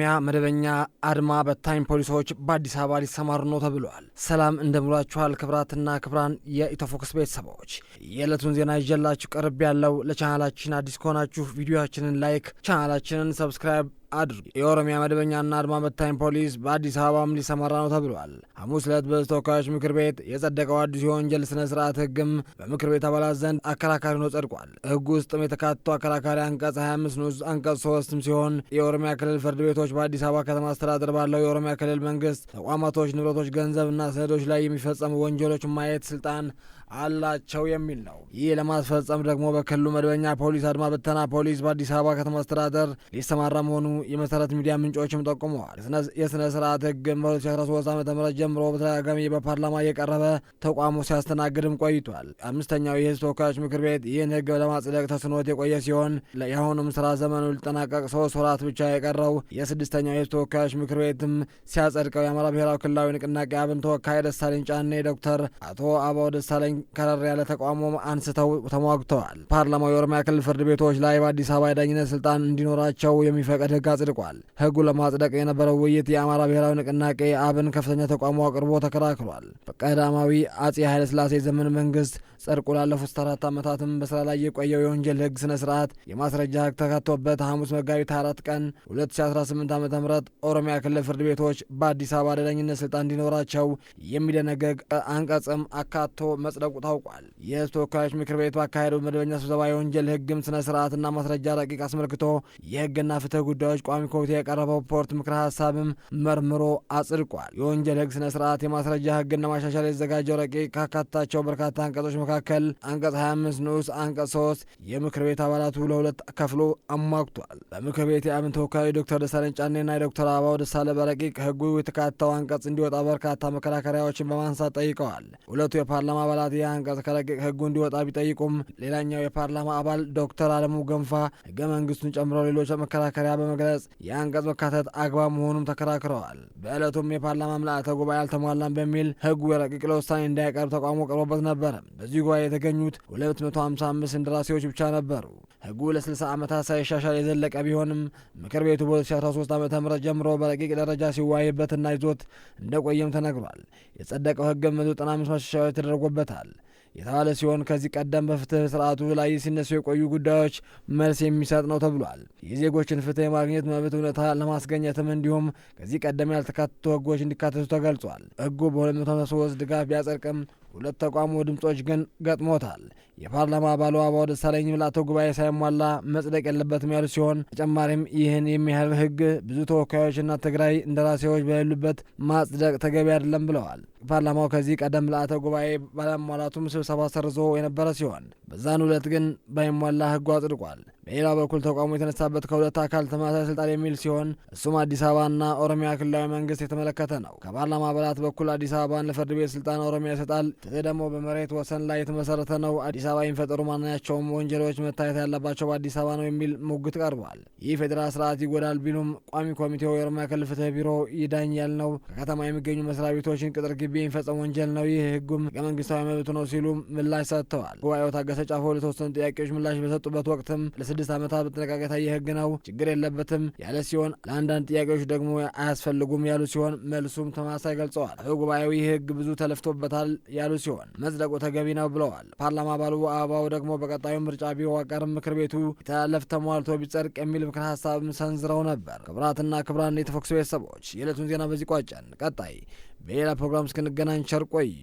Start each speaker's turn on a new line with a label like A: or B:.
A: የኦሮሚያ መደበኛ አድማ በታኝ ፖሊሶች በአዲስ አበባ ሊሰማሩ ነው ተብሏል። ሰላም እንደምላችኋል ክብራትና ክብራን የኢትዮፎክስ ቤተሰቦች፣ የዕለቱን ዜና ይዤላችሁ ቀርብ ያለው። ለቻናላችን አዲስ ከሆናችሁ ቪዲዮአችንን ላይክ፣ ቻናላችንን ሰብስክራይብ አድርጉ። የኦሮሚያ መደበኛና አድማ በታኝ ፖሊስ በአዲስ አበባም ሊሰማራ ነው ተብሏል። ሐሙስ ዕለት በሕዝብ ተወካዮች ምክር ቤት የጸደቀው አዲሱ የወንጀል ስነ ስርዓት ህግም በምክር ቤት አባላት ዘንድ አከራካሪ ሆኖ ጸድቋል። ህጉ ውስጥም የተካተተው አከራካሪ አንቀጽ 25 ንዑስ አንቀጽ 3 ሲሆን የኦሮሚያ ክልል ፍርድ ቤቶች በአዲስ አበባ ከተማ አስተዳደር ባለው የኦሮሚያ ክልል መንግስት ተቋማቶች፣ ንብረቶች፣ ገንዘብና ሰነዶች ላይ የሚፈጸሙ ወንጀሎች ማየት ስልጣን አላቸው የሚል ነው። ይህ ለማስፈጸም ደግሞ በክልሉ መደበኛ ፖሊስ፣ አድማ በተና ፖሊስ በአዲስ አበባ ከተማ አስተዳደር ሊሰማራ መሆኑ የመሰረት ሚዲያ ምንጮችም ጠቁመዋል። የስነ ስርዓት ህግ በ2013 ዓ.ም ጀምሮ በተደጋጋሚ በፓርላማ የቀረበ ተቋሙ ሲያስተናግድም ቆይቷል። አምስተኛው የህዝብ ተወካዮች ምክር ቤት ይህን ህግ ለማጽደቅ ተስኖት የቆየ ሲሆን የአሁኑም ስራ ዘመኑ ሊጠናቀቅ 3 ወራት ብቻ የቀረው የስድስተኛው የህዝብ ተወካዮች ምክር ቤትም ሲያጸድቀው የአማራ ብሔራዊ ክልላዊ ንቅናቄ አብን ተወካይ ደሳለኝ ጫኔ ዶክተር አቶ አበባው ደሳለኝ ከረር ያለ ተቃውሞ አንስተው ተሟግተዋል። ፓርላማው የኦሮሚያ ክልል ፍርድ ቤቶች ላይ በአዲስ አበባ የዳኝነት ስልጣን እንዲኖራቸው የሚፈቅድ ህግ አጽድቋል። ህጉ ለማጽደቅ የነበረው ውይይት የአማራ ብሔራዊ ንቅናቄ አብን ከፍተኛ ተቃውሞ አቅርቦ ተከራክሯል። በቀዳማዊ አጼ ኃይለ ሥላሴ ዘመን መንግስት ጸድቆ ላለፉት 4 ዓመታትም በስራ ላይ የቆየው የወንጀል ህግ ስነ ስርዓት የማስረጃ ህግ ተካቶበት ሐሙስ መጋቢት 24 ቀን 2018 ዓ.ም ኦሮሚያ ክልል ፍርድ ቤቶች በአዲስ አበባ የዳኝነት ስልጣን እንዲኖራቸው የሚደነገግ አንቀጽም አካቶ መጽደቁ ታውቋል። የህዝብ ተወካዮች ምክር ቤት ባካሄደው መደበኛ ስብሰባ የወንጀል ህግም ስነ ስርዓትና ማስረጃ ረቂቅ አስመልክቶ የህግና ፍትህ ጉዳዮች ቋሚ ኮሚቴ የቀረበው ሪፖርት ምክረ ሀሳብም መርምሮ አጽድቋል። የወንጀል ህግ ስነ ስርዓት የማስረጃ ህግና ማሻሻል የተዘጋጀው ረቂቅ ካካታቸው በርካታ አንቀጾች መካከል አንቀጽ 25 ንዑስ አንቀጽ 3 የምክር ቤት አባላቱ ለሁለት ከፍሎ አሟግቷል። በምክር ቤት የአብን ተወካዮች ዶክተር ደሳለኝ ጫኔና የዶክተር አበባው ደሳለ በረቂቅ ህጉ የተካተተው አንቀጽ እንዲወጣ በርካታ መከራከሪያዎችን በማንሳት ጠይቀዋል። ሁለቱ የፓርላማ አባላት አንቀጽ ከረቂቅ ህጉ እንዲወጣ ቢጠይቁም ሌላኛው የፓርላማ አባል ዶክተር አለሙ ገንፋ ህገ መንግስቱን ጨምሮ ሌሎች መከራከሪያ በመግለጽ የአንቀጽ መካተት አግባብ መሆኑን ተከራክረዋል። በዕለቱም የፓርላማ ምልአተ ጉባኤ አልተሟላም በሚል ህጉ የረቂቅ ለውሳኔ እንዳይቀርብ ተቃውሞ ቀርቦበት ነበረ። በዚህ ጉባኤ የተገኙት 255 እንደራሴዎች ብቻ ነበሩ። ህጉ ለ60 ዓመታት ሳይሻሻል የዘለቀ ቢሆንም ምክር ቤቱ በ2013 ዓ.ም ጀምሮ በረቂቅ ደረጃ ሲወያይበትና ይዞት እንደቆየም ተነግሯል። የጸደቀው ህግ 195 ማሻሻያዎች ተደርጎበታል የተባለ ሲሆን ከዚህ ቀደም በፍትህ ስርዓቱ ላይ ሲነሱ የቆዩ ጉዳዮች መልስ የሚሰጥ ነው ተብሏል። የዜጎችን ፍትህ የማግኘት መብት እውነታ ለማስገኘትም እንዲሁም ከዚህ ቀደም ያልተካተቱ ህጎች እንዲካተቱ ተገልጿል። ህጉ በ253 ድጋፍ ቢያጸድቅም 2 ተቃውሞ ድምጾች ግን ገጥሞታል። የፓርላማ አባሉ አበባው ደሳለኝ ምልአተ ጉባኤ ሳይሟላ መጽደቅ የለበትም ያሉ ሲሆን ተጨማሪም ይህን የሚያህል ህግ ብዙ ተወካዮችና ትግራይ እንደራሴዎች በሌሉበት ማጽደቅ ተገቢ አይደለም ብለዋል። ፓርላማው ከዚህ ቀደም ምልአተ ጉባኤ ባለሟላቱም ስብሰባ ሰርዞ የነበረ ሲሆን በዛን ዕለት ግን ባይሟላ ህጉ አጽድቋል። በሌላ በኩል ተቃውሞ የተነሳበት ከሁለት አካል ተመሳሳይ ስልጣን የሚል ሲሆን እሱም አዲስ አበባና ኦሮሚያ ክልላዊ መንግስት የተመለከተ ነው። ከፓርላማ አባላት በኩል አዲስ አበባን ለፍርድ ቤት ስልጣን ኦሮሚያ ይሰጣል፣ ፍትህ ደግሞ በመሬት ወሰን ላይ የተመሰረተ ነው፣ አዲስ አበባ የሚፈጠሩ ማናቸውም ወንጀሎች መታየት ያለባቸው በአዲስ አበባ ነው የሚል ሙግት ቀርቧል። ይህ ፌዴራል ስርዓት ይጎዳል ቢሉም ቋሚ ኮሚቴው የኦሮሚያ ክልል ፍትህ ቢሮ ይዳኝ ያልነው ከከተማ የሚገኙ መስሪያ ቤቶችን ቅጥር ግቢ የሚፈጸም ወንጀል ነው፣ ይህ ህጉም ህገ መንግስታዊ መብት ነው ሲሉ ምላሽ ሰጥተዋል። ጉባኤው ታገሰ ጫፎ ለተወሰኑ ጥያቄዎች ምላሽ በሰጡበት ወቅትም ለ6 ዓመታት በጥንቃቄ የታየ ህግ ነው፣ ችግር የለበትም ያለ ሲሆን ለአንዳንድ ጥያቄዎች ደግሞ አያስፈልጉም ያሉ ሲሆን መልሱም ተመሳሳይ ገልጸዋል። ጉባኤው ይህ ህግ ብዙ ተለፍቶበታል ያሉ ሲሆን መጽደቁ ተገቢ ነው ብለዋል። ፓርላማ አባሉ አበባው ደግሞ በቀጣዩ ምርጫ ቢዋቀርም ምክር ቤቱ የተላለፍ ተሟልቶ ቢጸድቅ የሚል ምክር ሀሳብም ሰንዝረው ነበር። ክቡራትና ክቡራን የኢትዮፎክስ ቤተሰቦች የዕለቱን ዜና በዚህ ቋጨን። ቀጣይ በሌላ ፕሮግራም እስክንገናኝ ቸር ቆዩ።